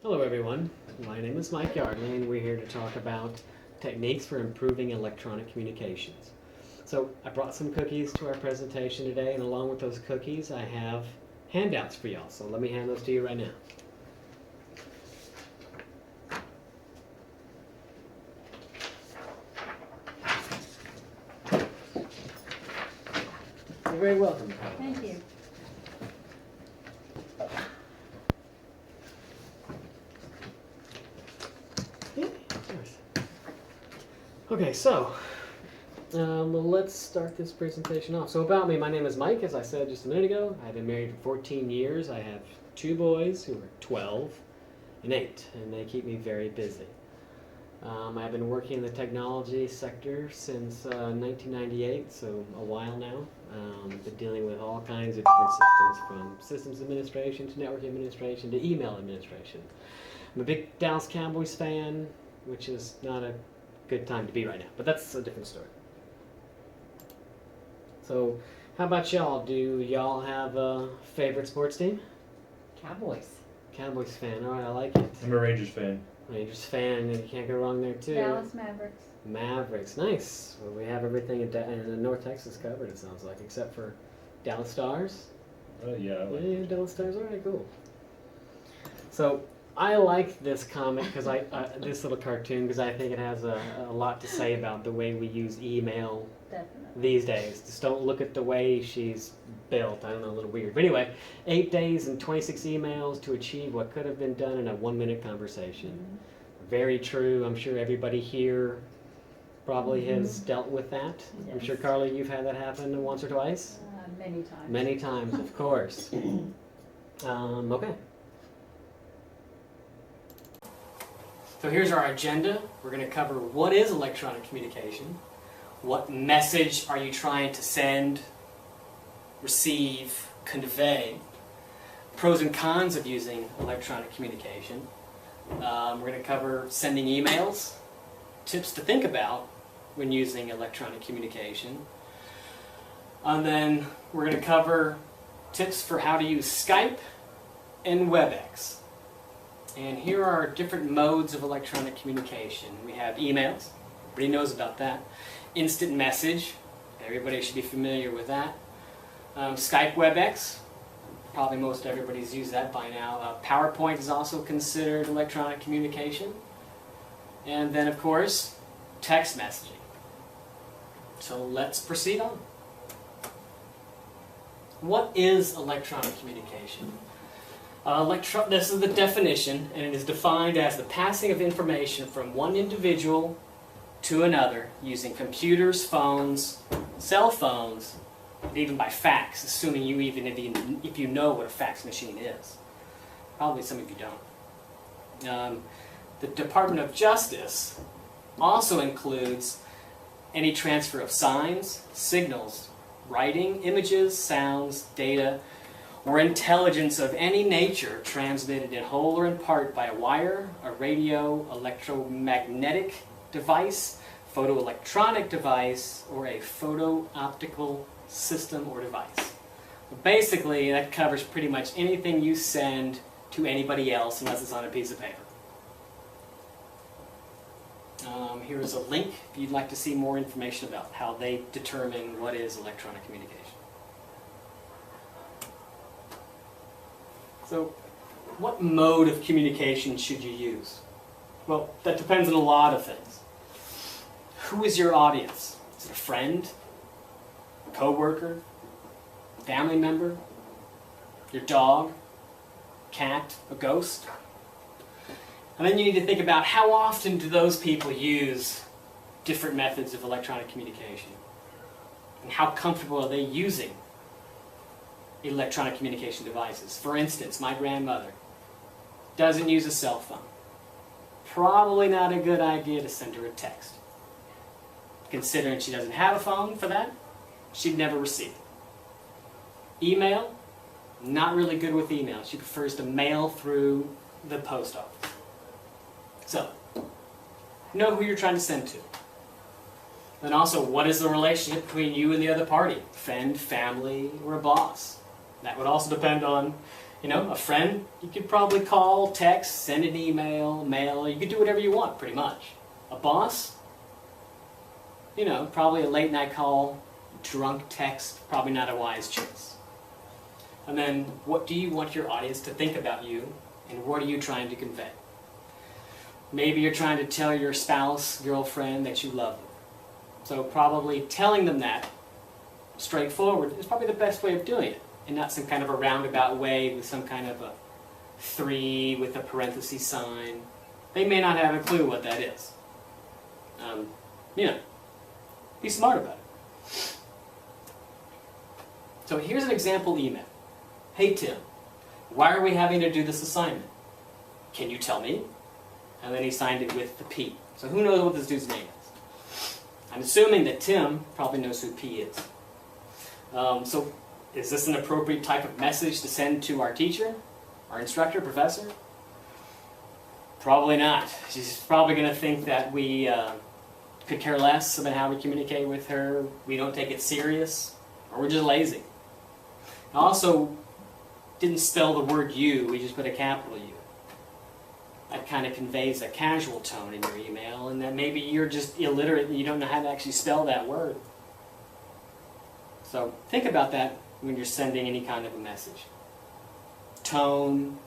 Hello everyone, my name is Mike Yardley and we're here to talk about techniques for improving electronic communications. So I brought some cookies to our presentation today, and along with those cookies I have handouts for y'all. So let me hand those to you right now. You're very welcome. Thank you. Okay, so well, let's start this presentation off. So about me, my name is Mike, as I said just a minute ago. I've been married for 14 years. I have two boys who are 12 and 8, and they keep me very busy. I've been working in the technology sector since 1998, so a while now. Been dealing with all kinds of different systems, from systems administration to network administration to email administration. I'm a big Dallas Cowboys fan, which is not a good time to be right now, but that's a different story. So how about y'all? Do y'all have a favorite sports team? Cowboys. Cowboys fan. All right, I like it. I'm a Rangers fan. Rangers fan, you can't go wrong there too. Dallas Mavericks. Mavericks, nice. Well, we have everything in North Texas covered, it sounds like, except for Dallas Stars. Yeah, I like Yeah, Dallas Stars. All right, cool. So I like this comic because this little cartoon, because I think it has a lot to say about the way we use email Definitely. these days. Just don't look at the way she's built. I don't know, a little weird. But anyway, 8 days and 26 emails to achieve what could have been done in a 1-minute conversation. Mm-hmm. Very true. I'm sure everybody here probably has dealt with that. Yes. I'm sure, Carly, you've had that happen once or twice. Many times. Many times, of course. Okay. So here's our agenda. We're going to cover what is electronic communication, what message are you trying to send, receive, convey, pros and cons of using electronic communication. We're going to cover sending emails, tips to think about when using electronic communication. And then we're going to cover tips for how to use Skype and WebEx. And here are different modes of electronic communication. We have emails. Everybody knows about that. Instant message. Everybody should be familiar with that. Skype WebEx. Probably most everybody's used that by now. PowerPoint is also considered electronic communication. And then, of course, text messaging. So let's proceed on. What is electronic communication? This is the definition, and it is defined as the passing of information from one individual to another using computers, phones, cell phones, and even by fax, assuming if you know what a fax machine is. Probably some of you don't. The Department of Justice also includes any transfer of signs, signals, writing, images, sounds, data, or intelligence of any nature transmitted in whole or in part by a wire, a radio, electromagnetic device, photoelectronic device, or a photo-optical system or device. But basically, that covers pretty much anything you send to anybody else unless it's on a piece of paper. Here is a link if you'd like to see more information about how they determine what is electronic communication. So, what mode of communication should you use? Well, that depends on a lot of things. Who is your audience? Is it a friend, a coworker, family member, your dog, cat, a ghost? And then you need to think about how often do those people use different methods of electronic communication? And how comfortable are they using electronic communication devices? For instance, my grandmother doesn't use a cell phone. Probably not a good idea to send her a text. Considering she doesn't have a phone for that, she'd never receive it. Email, not really good with email. She prefers to mail through the post office. So, know who you're trying to send to. And also, what is the relationship between you and the other party? Friend, family, or a boss? That would also depend on You know, a friend, you could probably call, text, send an email, mail, you could do whatever you want, pretty much. A boss, you know, probably a late night call, drunk text, probably not a wise choice. And then, what do you want your audience to think about you, and what are you trying to convey? Maybe you're trying to tell your spouse, girlfriend that you love them. So probably telling them that straightforward is probably the best way of doing it, and not some kind of a roundabout way with some kind of a 3 with a parenthesis sign. They may not have a clue what that is. You know, be smart about it. So here's an example email. Hey Tim, why are we having to do this assignment? Can you tell me? And then he signed it with the P. So who knows what this dude's name is? I'm assuming that Tim probably knows who P is. So is this an appropriate type of message to send to our teacher, our instructor, professor? Probably not. She's probably going to think that we could care less about how we communicate with her, we don't take it serious, or we're just lazy. Also, didn't spell the word you, we just put a capital U. That kind of conveys a casual tone in your email, and that maybe you're just illiterate and you don't know how to actually spell that word. So think about that when you're sending any kind of a message. Tone,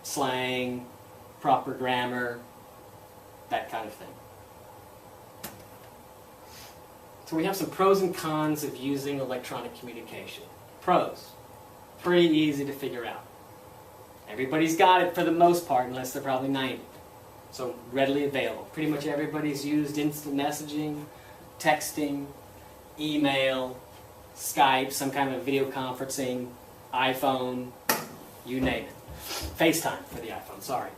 slang, proper grammar, that kind of thing. So we have some pros and cons of using electronic communication. Pros, pretty easy to figure out. Everybody's got it for the most part, unless they're probably 90. So readily available. Pretty much everybody's used instant messaging, texting, email, Skype, some kind of video conferencing, iPhone, you name it. FaceTime for the iPhone, sorry.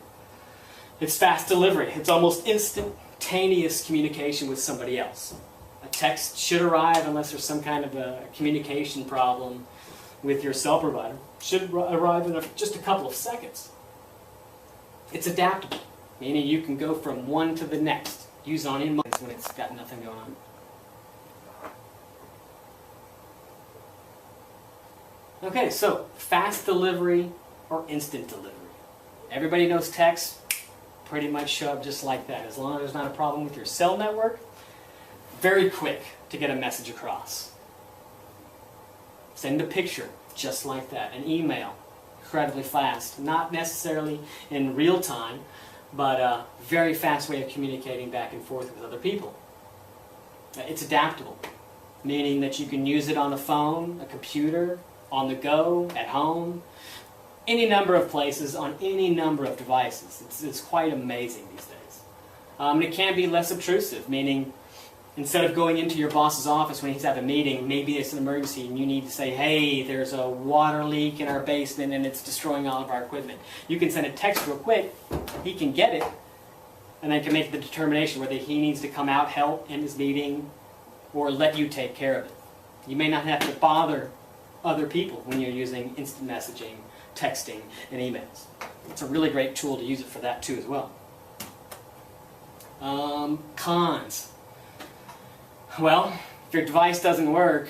It's fast delivery. It's almost instantaneous communication with somebody else. A text should arrive, unless there's some kind of a communication problem with your cell provider, should arrive in just a couple of seconds. It's adaptable, meaning you can go from one to the next. Use on in moments when it's got nothing going on. Okay, so fast delivery or instant delivery. Everybody knows text pretty much show up just like that. As long as there's not a problem with your cell network, very quick to get a message across. Send a picture just like that. An email, incredibly fast. Not necessarily in real time, but a very fast way of communicating back and forth with other people. It's adaptable, meaning that you can use it on a phone, a computer, on the go, at home, any number of places, on any number of devices. It's quite amazing these days. And it can be less obtrusive, meaning instead of going into your boss's office when he's at a meeting, maybe it's an emergency and you need to say, hey, there's a water leak in our basement and it's destroying all of our equipment. You can send a text real quick, he can get it, and then can make the determination whether he needs to come out, help in his meeting, or let you take care of it. You may not have to bother other people when you're using instant messaging, texting, and emails. It's a really great tool to use it for that too as well. Cons. Well, if your device doesn't work,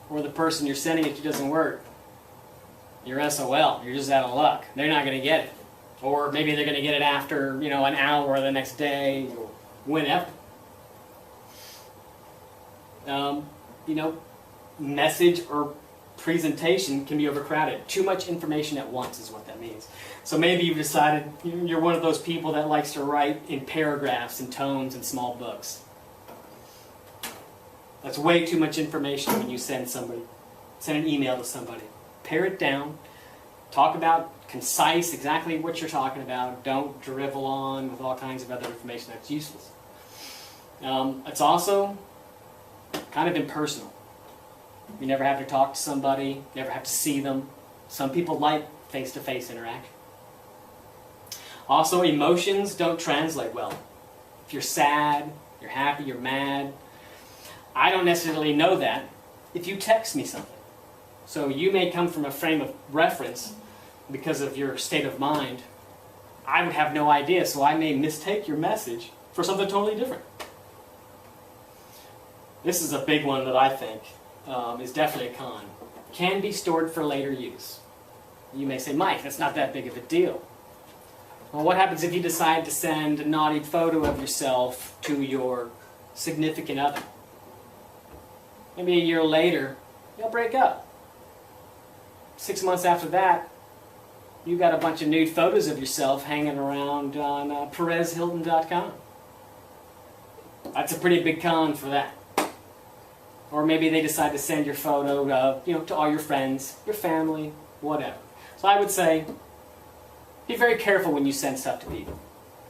or the person you're sending it to doesn't work, you're SOL. You're just out of luck. They're not going to get it. Or maybe they're going to get it after, an hour or the next day, or whenever. Message or presentation can be overcrowded. Too much information at once is what that means. So maybe you've decided you're one of those people that likes to write in paragraphs and tones and small books. That's way too much information when you send an email to somebody. Pare it down. Talk about concise, exactly what you're talking about. Don't drivel on with all kinds of other information that's useless. It's also kind of impersonal. You never have to talk to somebody, never have to see them. Some people like face-to-face interaction. Also, emotions don't translate well. If you're sad, you're happy, you're mad, I don't necessarily know that if you text me something. So you may come from a frame of reference because of your state of mind. I would have no idea, so I may mistake your message for something totally different. This is a big one that I think is definitely a con. Can be stored for later use. You may say, Mike, that's not that big of a deal. Well, what happens if you decide to send a naughty photo of yourself to your significant other? Maybe a year later, you'll break up. 6 months after that, you got a bunch of nude photos of yourself hanging around on PerezHilton.com. That's a pretty big con for that. Or maybe they decide to send your photo to all your friends, your family, whatever. So I would say, be very careful when you send stuff to people.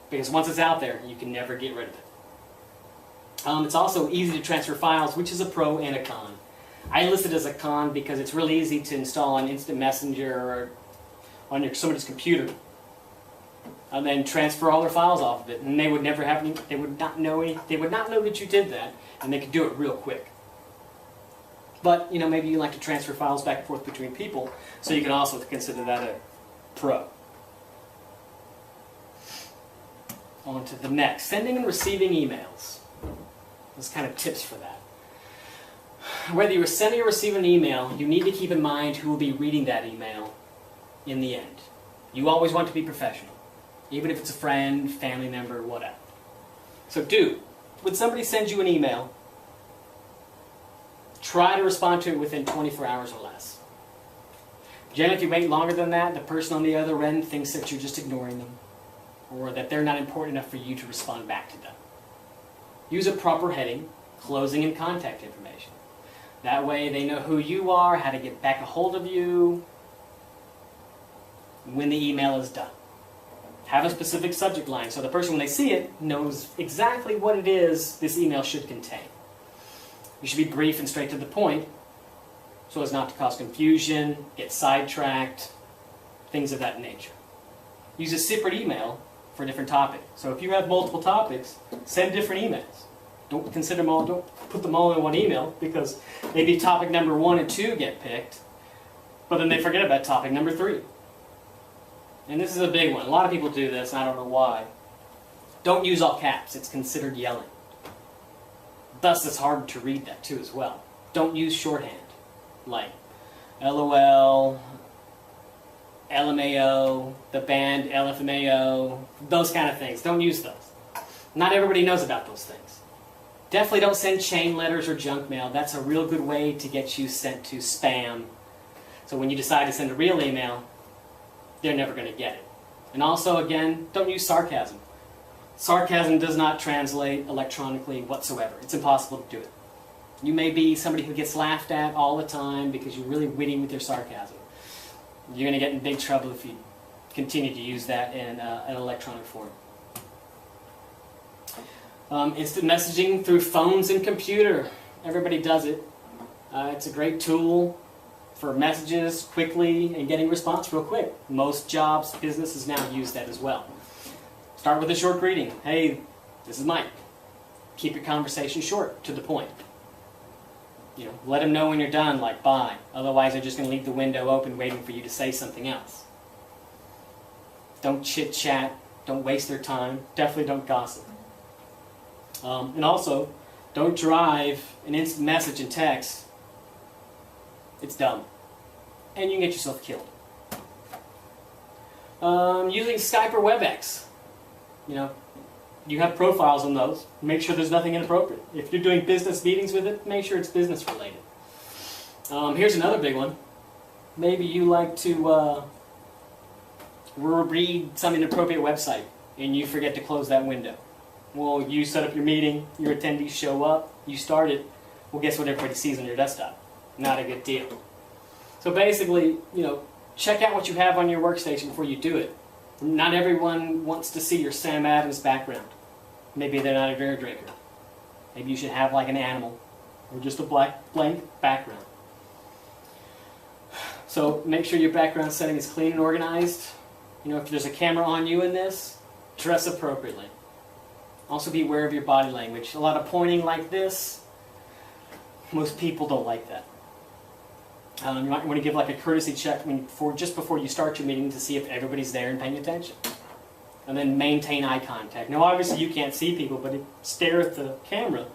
Because once it's out there, you can never get rid of it. It's also easy to transfer files, which is a pro and a con. I list it as a con because it's really easy to install on Instant Messenger or on somebody's computer, and then transfer all their files off of it, and they would never have any, they would not know that you did that, and they could do it real quick. But maybe you like to transfer files back and forth between people, so you can also consider that a pro. On to the next, sending and receiving emails. There's kind of tips for that. Whether you are sending or receiving an email, you need to keep in mind who will be reading that email in the end. You always want to be professional, even if it's a friend, family member, whatever. So when somebody sends you an email, try to respond to it within 24 hours or less. Generally, if you wait longer than that, the person on the other end thinks that you're just ignoring them, or that they're not important enough for you to respond back to them. Use a proper heading, closing and contact information. That way they know who you are, how to get back a hold of you when the email is done. Have a specific subject line so the person, when they see it, knows exactly what it is this email should contain. You should be brief and straight to the point so as not to cause confusion, get sidetracked, things of that nature. Use a separate email for a different topic. So if you have multiple topics, send different emails. Don't put them all in one email, because maybe topic number 1 and 2 get picked, but then they forget about topic number 3. And this is a big one. A lot of people do this, and I don't know why. Don't use all caps. It's considered yelling. Thus, it's hard to read that too as well. Don't use shorthand, like LOL, LMAO, the band LFMAO, those kind of things. Don't use those. Not everybody knows about those things. Definitely don't send chain letters or junk mail. That's a real good way to get you sent to spam. So when you decide to send a real email, they're never going to get it. And also, again, don't use sarcasm. Sarcasm does not translate electronically whatsoever. It's impossible to do it. You may be somebody who gets laughed at all the time because you're really witty with your sarcasm. You're going to get in big trouble if you continue to use that in an electronic form. Instant messaging through phones and computer. Everybody does it. It's a great tool for messages quickly and getting response real quick. Most jobs, businesses now use that as well. Start with a short greeting. Hey, this is Mike. Keep your conversation short, to the point. Let them know when you're done, like bye. Otherwise, they're just going to leave the window open waiting for you to say something else. Don't chit-chat. Don't waste their time. Definitely don't gossip. And also, don't drive an instant message and text. It's dumb. And you can get yourself killed. Using Skype or WebEx. You have profiles on those. Make sure there's nothing inappropriate. If you're doing business meetings with it, make sure it's business related. Here's another big one. Maybe you like to read some inappropriate website and you forget to close that window. Well, you set up your meeting, your attendees show up, you start it. Well, guess what everybody sees on your desktop? Not a good deal. So basically, check out what you have on your workstation before you do it. Not everyone wants to see your Sam Adams background. Maybe they're not a beer drinker. Maybe you should have like an animal or just a blank background. So make sure your background setting is clean and organized. If there's a camera on you in this, dress appropriately. Also be aware of your body language. A lot of pointing like this, most people don't like that. You might want to give like a courtesy check just before you start your meeting to see if everybody's there and paying attention. And then maintain eye contact. Now obviously you can't see people, but stare at the camera.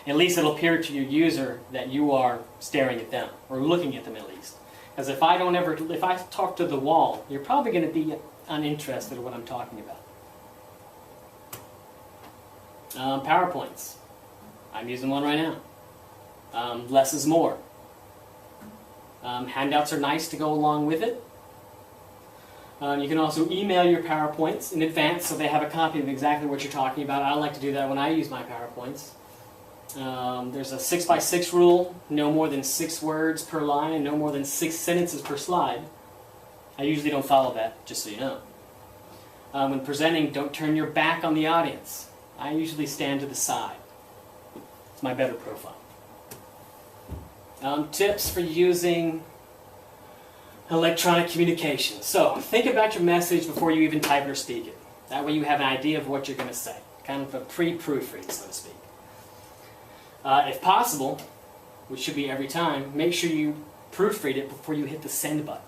At least it'll appear to your user that you are staring at them, or looking at them at least. Because if I talk to the wall, you're probably going to be uninterested in what I'm talking about. PowerPoints. I'm using one right now. Less is more. Handouts are nice to go along with it. You can also email your PowerPoints in advance so they have a copy of exactly what you're talking about. I like to do that when I use my PowerPoints. There's a 6x6 rule, no more than 6 words per line and no more than 6 sentences per slide. I usually don't follow that, just so you know. When presenting, don't turn your back on the audience. I usually stand to the side. It's my better profile. Tips for using electronic communication. So, think about your message before you even type it or speak it. That way you have an idea of what you're going to say. Kind of a pre-proofread, so to speak. If possible, which should be every time, make sure you proofread it before you hit the send button.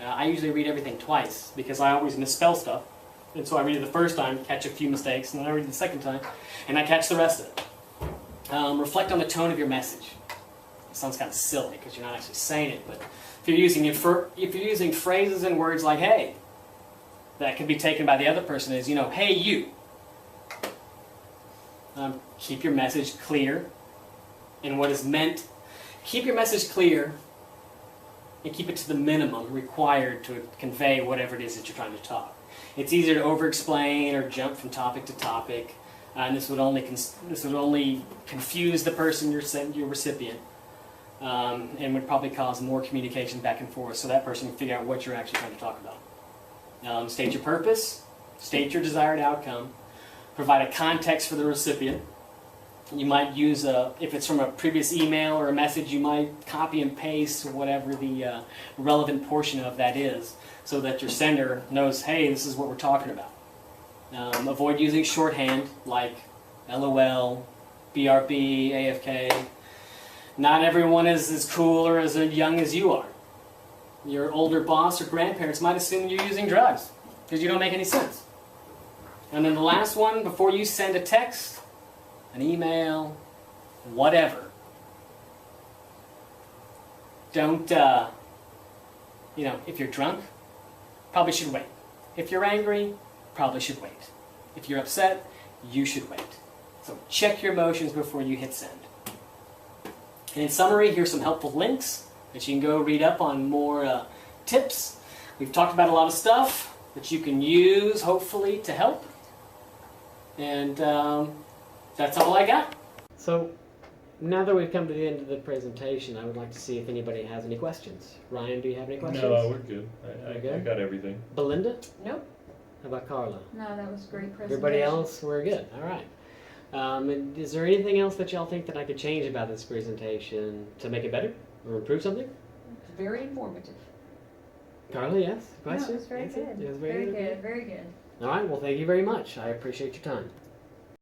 I usually read everything twice because I always misspell stuff. And so I read it the first time, catch a few mistakes, and then I read it the second time, and I catch the rest of it. Reflect on the tone of your message. It sounds kind of silly because you're not actually saying it, but if you're using phrases and words like "hey," that can be taken by the other person as, "hey you." Keep your message clear in what is meant. Keep your message clear and keep it to the minimum required to convey whatever it is that you're trying to talk. It's easier to over-explain or jump from topic to topic, and this would only confuse the person, your recipient, and would probably cause more communication back and forth, so that person can figure out what you're actually trying to talk about. State your purpose, state your desired outcome, provide a context for the recipient. You might use if it's from a previous email or a message, you might copy and paste whatever the relevant portion of that is, so that your sender knows, hey, this is what we're talking about. Avoid using shorthand like LOL, BRB, AFK. Not everyone is as cool or as young as you are. Your older boss or grandparents might assume you're using drugs because you don't make any sense. And then the last one, before you send a text, an email, whatever, don't, if you're drunk, probably should wait. If you're angry, probably should wait. If you're upset, you should wait. So check your emotions before you hit send. And in summary, here's some helpful links that you can go read up on more tips. We've talked about a lot of stuff that you can use, hopefully, to help. And that's all I got. So now that we've come to the end of the presentation, I would like to see if anybody has any questions. Ryan, do you have any questions? No, we're good. I good? got everything. Belinda? Nope. How about Carla? No, that was a great presentation. Everybody else, we're good. All right. And is there anything else that y'all think that I could change about this presentation to make it better or improve something? Very informative. Carla, yes? Questions? No, it was very Nancy? good. It was Very good. good. Very good. All right. Well, thank you very much. I appreciate your time.